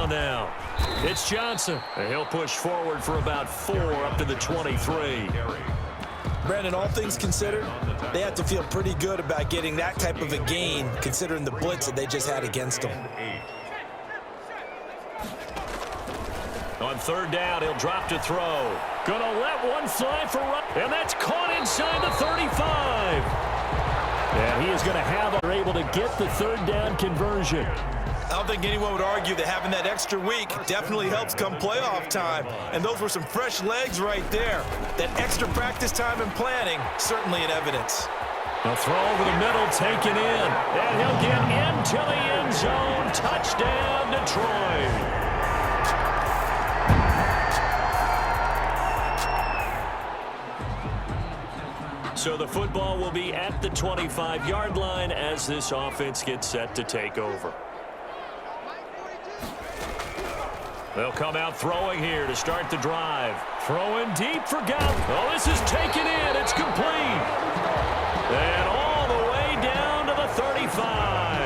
on now. It's Johnson. And he'll push forward for about 4 up to the 23. Brandon, all things considered, they have to feel pretty good about getting that type of a gain, considering the blitz that they just had against them. On third down, he'll drop to throw. Gonna let one fly for run, and that's caught inside the 35. And he is going to have are able to get the third down conversion. I don't think anyone would argue that having that extra week definitely helps come playoff time. And those were some fresh legs right there. That extra practice time and planning, certainly in evidence. A throw over the middle, taken in. And he'll get into the end zone. Touchdown, Detroit. So the football will be at the 25-yard line as this offense gets set to take over. They'll come out throwing here to start the drive. Throwing deep for Gallup. Oh, this is taken in. It's complete. And all the way down to the 35.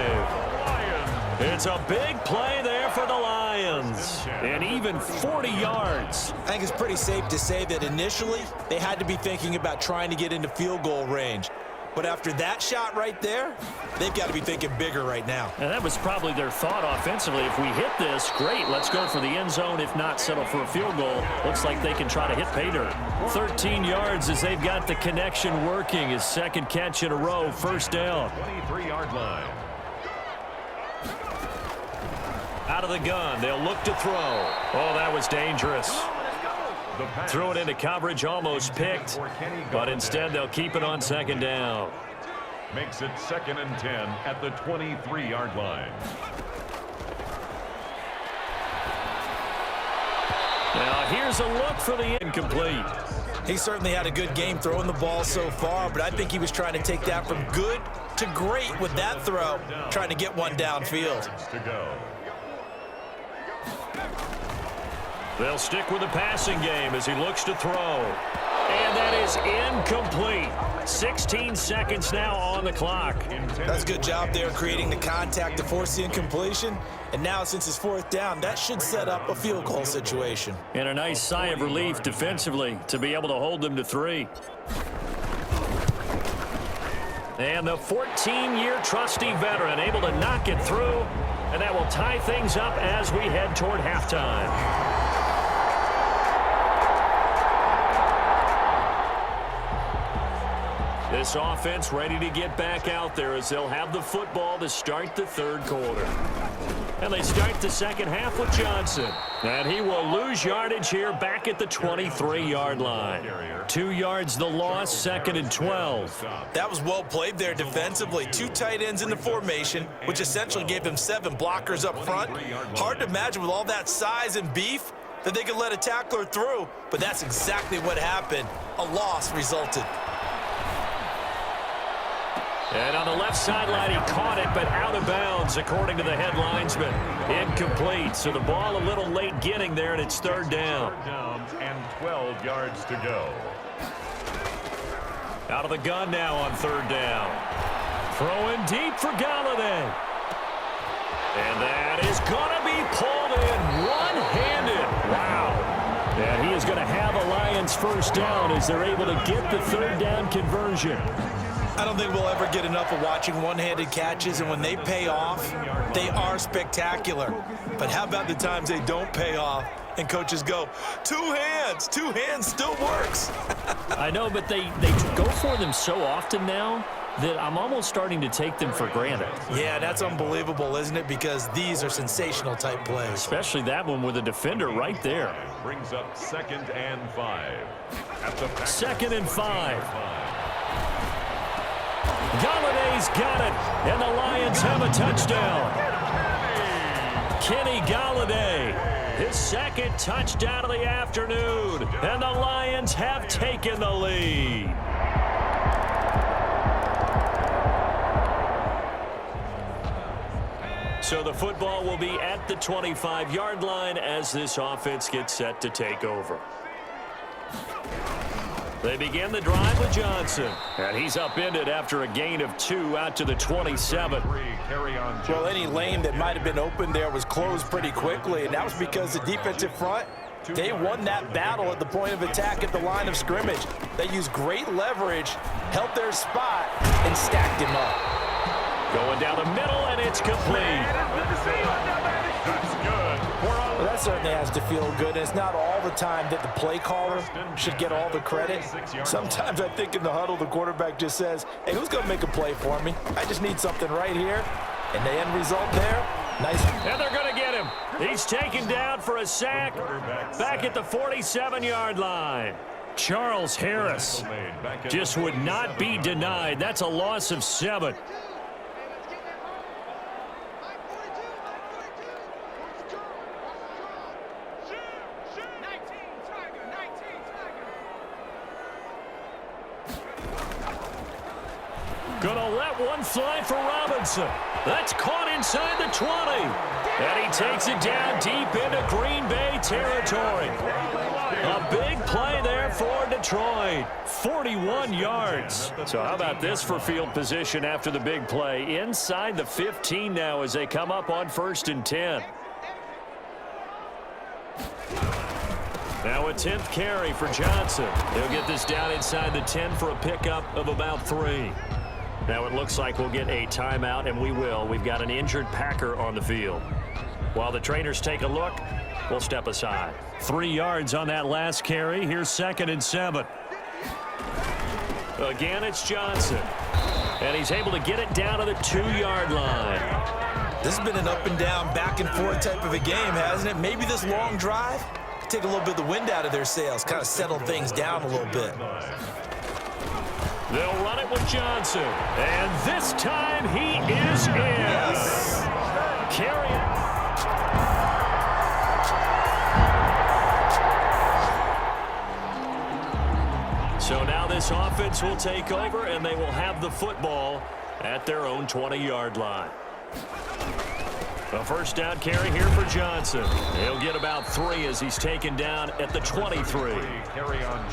It's a big play there for the Lions. And even 40 yards. I think it's pretty safe to say that initially they had to be thinking about trying to get into field goal range. But after that shot right there, they've got to be thinking bigger right now. And that was probably their thought offensively. If we hit this, great, let's go for the end zone. If not, settle for a field goal. Looks like they can try to hit pay dirt. 13 yards as they've got the connection working. His second catch in a row, first down. 23-yard line. Out of the gun, they'll look to throw. Oh, that was dangerous. Threw it into coverage, almost picked, but instead they'll keep it on second down. Makes it 2nd and 10 at the 23-yard line. Now here's a look for the incomplete. He certainly had a good game throwing the ball so far, but I think he was trying to take that from good to great with that throw, trying to get one downfield. They'll stick with the passing game as he looks to throw. And that is incomplete. 16 seconds now on the clock. That's a good job there creating the contact to force the incompletion. And now since it's 4th down, that should set up a field goal situation. And a nice sigh of relief defensively to be able to hold them to 3. And the 14-year trusty veteran able to knock it through. And that will tie things up as we head toward halftime. This offense ready to get back out there as they'll have the football to start the third quarter. And they start the second half with Johnson. And he will lose yardage here back at the 23-yard line. 2 yards the loss, 2nd and 12. That was well played there defensively. 2 tight ends in the formation, which essentially gave them 7 blockers up front. Hard to imagine with all that size and beef that they could let a tackler through, but that's exactly what happened. A loss resulted. And on the left sideline, he caught it, but out of bounds, according to the head linesman. Incomplete, so the ball a little late getting there, and it's 3rd down. And 12 yards to go. Out of the gun now on 3rd down. Throwing deep for Galladay. And that is going to be pulled in one-handed. Wow. And he is going to have a Lions first down as they're able to get the 3rd down conversion. I don't think we'll ever get enough of watching one-handed catches, and when they pay off, they are spectacular. But how about the times they don't pay off and coaches go, 2 hands, 2 hands still works. I know, but they go for them so often now that I'm almost starting to take them for granted. Yeah, that's unbelievable, isn't it? Because these are sensational type plays. Especially that one with a defender right there. Brings up 2nd and 5. At the 2nd and 5. Galladay's got it, and the Lions have a touchdown. Kenny Galladay, his 2nd touchdown of the afternoon, and the Lions have taken the lead. So the football will be at the 25-yard line as this offense gets set to take over. They begin the drive with Johnson. And he's upended after a gain of 2 out to the 27. Well, any lane that might have been open there was closed pretty quickly, and that was because the defensive front, they won that battle at the point of attack at the line of scrimmage. They used great leverage, held their spot, and stacked him up. Going down the middle, and it's complete. That's good. Well, that certainly has to feel good. And it's not all the time that the play caller should get all the credit. Sometimes I think in the huddle, the quarterback just says, hey, who's going to make a play for me? I just need something right here. And the end result there, nice. And they're going to get him. He's taken down for a sack back at the 47-yard line. Charles Harris just would not be denied. That's a loss of 7. Gonna let one fly for Robinson. That's caught inside the 20. And he takes it down deep into Green Bay territory. A big play there for Detroit. 41 yards. So how about this for field position after the big play? Inside the 15 now as they come up on 1st and 10. Now a 10th carry for Johnson. He'll get this down inside the 10 for a pickup of about 3. Now it looks like we'll get a timeout, and we will. We've got an injured Packer on the field. While the trainers take a look, we'll step aside. 3 yards on that last carry. Here's 2nd and 7. Again, it's Johnson. And he's able to get it down to the 2-yard line. This has been an up and down, back and forth type of a game, hasn't it? Maybe this long drive could take a little bit of the wind out of their sails, kind of settle things down a little bit. They'll run it with Johnson. And this time he is in. Yes. Carry it. So now this offense will take over, and they will have the football at their own 20-yard line. A first down carry here for Johnson. He'll get about 3 as he's taken down at the 23.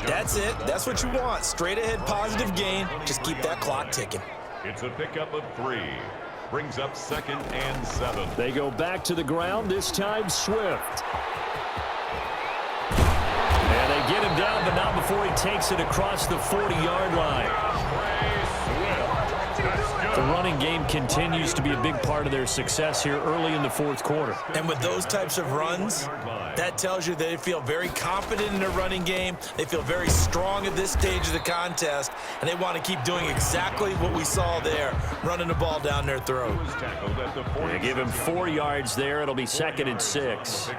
That's it. That's what you want. Straight ahead positive gain. Just keep that clock ticking. It's a pickup of 3. Brings up 2nd and 7. They go back to the ground, this time Swift. And they get him down, but not before he takes it across the 40-yard line. The running game continues to be a big part of their success here early in the 4th quarter. And with those types of runs, that tells you they feel very confident in their running game. They feel very strong at this stage of the contest, and they want to keep doing exactly what we saw there, running the ball down their throat. They give him 4 yards there. It'll be 2nd and 6.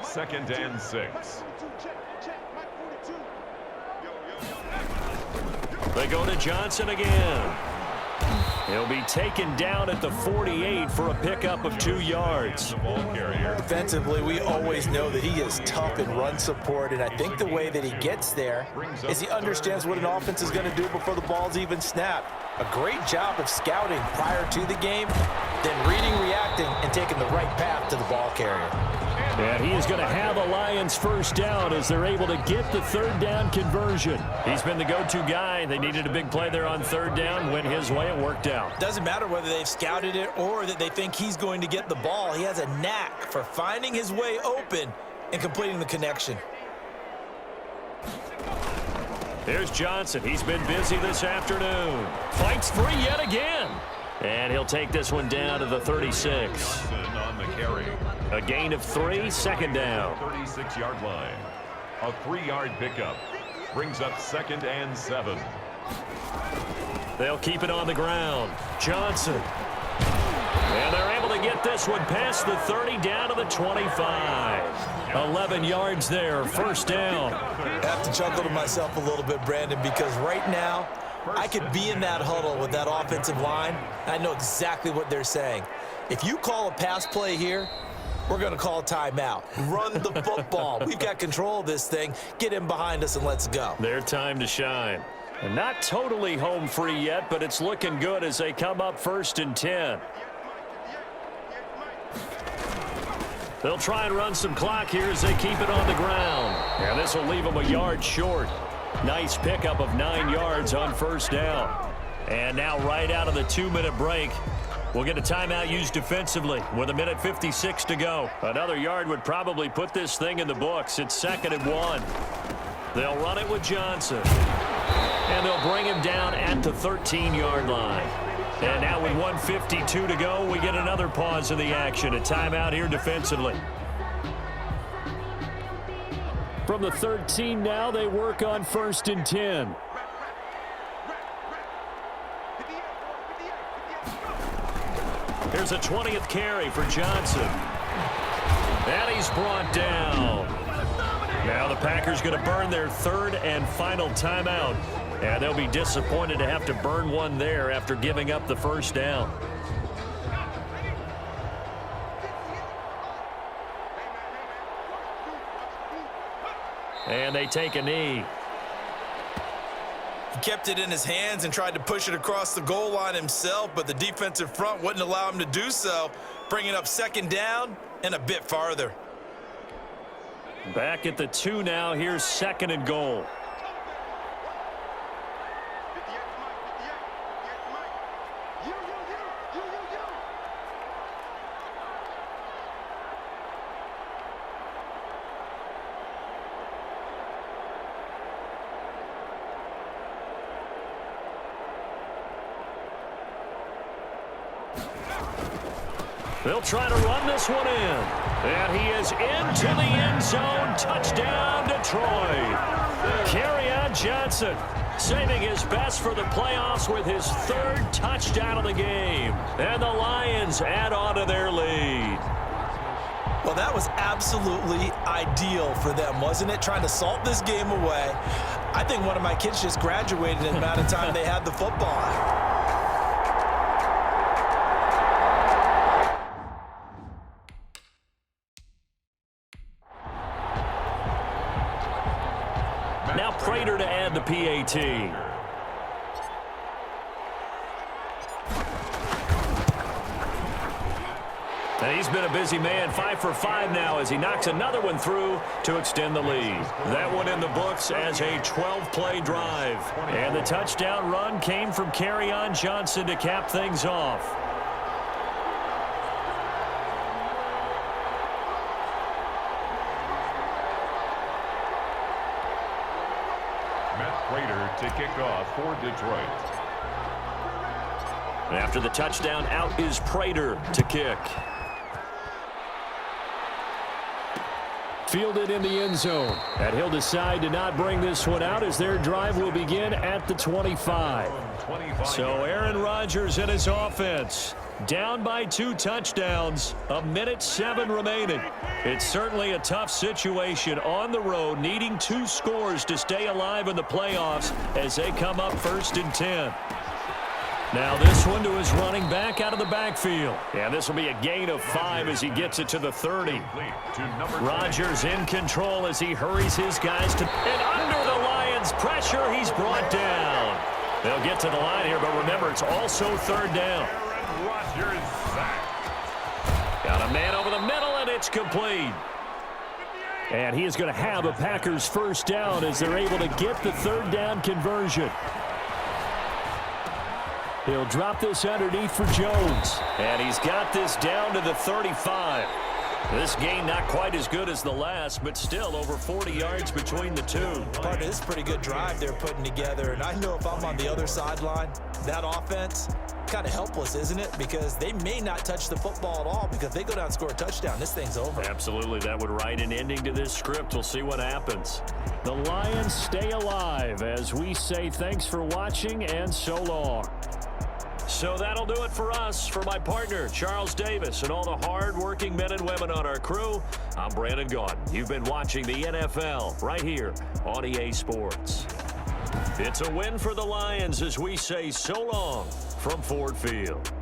2nd and 6. They go to Johnson again. He'll be taken down at the 48 for a pickup of 2 yards. Defensively, we always know that he is tough in run support, and I think the way that he gets there is he understands what an offense is going to do before the ball's even snapped. A great job of scouting prior to the game, then reading, reacting, and taking the right path to the ball carrier. And he is going to have a Lions first down as they're able to get the 3rd down conversion. He's been the go-to guy. They needed a big play there on 3rd down. Went his way. It worked out. Doesn't matter whether they've scouted it or that they think he's going to get the ball. He has a knack for finding his way open and completing the connection. Here's Johnson. He's been busy this afternoon. Fights free yet again. And he'll take this one down to the 36. On the carry. A gain of 3, 2nd down. 36-yard line. A 3-yard pickup. Brings up 2nd and 7. They'll keep it on the ground. Johnson. And they're able to get this one past the 30 down to the 25. 11 yards there, 1st down. I have to chuckle to myself a little bit, Brandon, because right now I could be in that huddle with that offensive line. I know exactly what they're saying. If you call a pass play here, we're going to call a timeout. Run the football. We've got control of this thing. Get in behind us and let's go. Their time to shine. And not totally home free yet, but it's looking good as they come up 1st and 10. They'll try and run some clock here as they keep it on the ground. And this will leave them a yard short. Nice pickup of 9 yards on first down. And now right out of the 2-minute break, we'll get a timeout used defensively with 1:56 to go. Another yard would probably put this thing in the books. It's 2nd and 1. They'll run it with Johnson. And they'll bring him down at the 13-yard line. And now with 1:52 to go, we get another pause in the action. A timeout here defensively. From the 13 now, they work on 1st and 10. Here's a 20th carry for Johnson. And he's brought down. Now the Packers going to burn their 3rd and final timeout. And they'll be disappointed to have to burn one there after giving up the first down. And they take a knee. He kept it in his hands and tried to push it across the goal line himself, but the defensive front wouldn't allow him to do so, bringing up 2nd down and a bit farther. Back at the 2 now. Here's 2nd and goal. They'll try to run this one in. And he is into the end zone. Touchdown, Detroit. Kerryon Johnson saving his best for the playoffs with his 3rd touchdown of the game. And the Lions add on to their lead. Well, that was absolutely ideal for them, wasn't it? Trying to salt this game away. I think one of my kids just graduated in the amount of time they had the football. Now Prater to add the PAT. And he's been a busy man, 5 for 5 now as he knocks another one through to extend the lead. That one in the books as a 12-play drive. And the touchdown run came from Kerryon Johnson to cap things off. Prater to kick off for Detroit. After the touchdown, out is Prater to kick. Fielded in the end zone. And he'll decide to not bring this one out as their drive will begin at the 25. So Aaron Rodgers and his offense down by 2 touchdowns. 1:07 remaining. It's certainly a tough situation on the road, needing 2 scores to stay alive in the playoffs as they come up 1st and 10. Now this one to his running back out of the backfield. And this will be a gain of 5 as he gets it to the 30. Rodgers in control as he hurries his guys to... And under the Lions' pressure, he's brought down. They'll get to the line here, but remember, it's also 3rd down. Rodgers sacked. Got a man over the middle, and it's complete. And he is going to have a Packers first down as they're able to get the 3rd down conversion. He'll drop this underneath for Jones. And he's got this down to the 35. This gain not quite as good as the last, but still over 40 yards between the two. Part of this pretty good drive they're putting together, and I know if I'm on the other sideline, that offense, kind of helpless, isn't it? Because they may not touch the football at all, because they go down and score a touchdown, this thing's over. Absolutely, that would write an ending to this script. We'll see what happens. The Lions stay alive as we say thanks for watching and so long. So that'll do it for us. For my partner, Charles Davis, and all the hard-working men and women on our crew, I'm Brandon Gaudin. You've been watching the NFL right here on EA Sports. It's a win for the Lions as we say so long from Ford Field.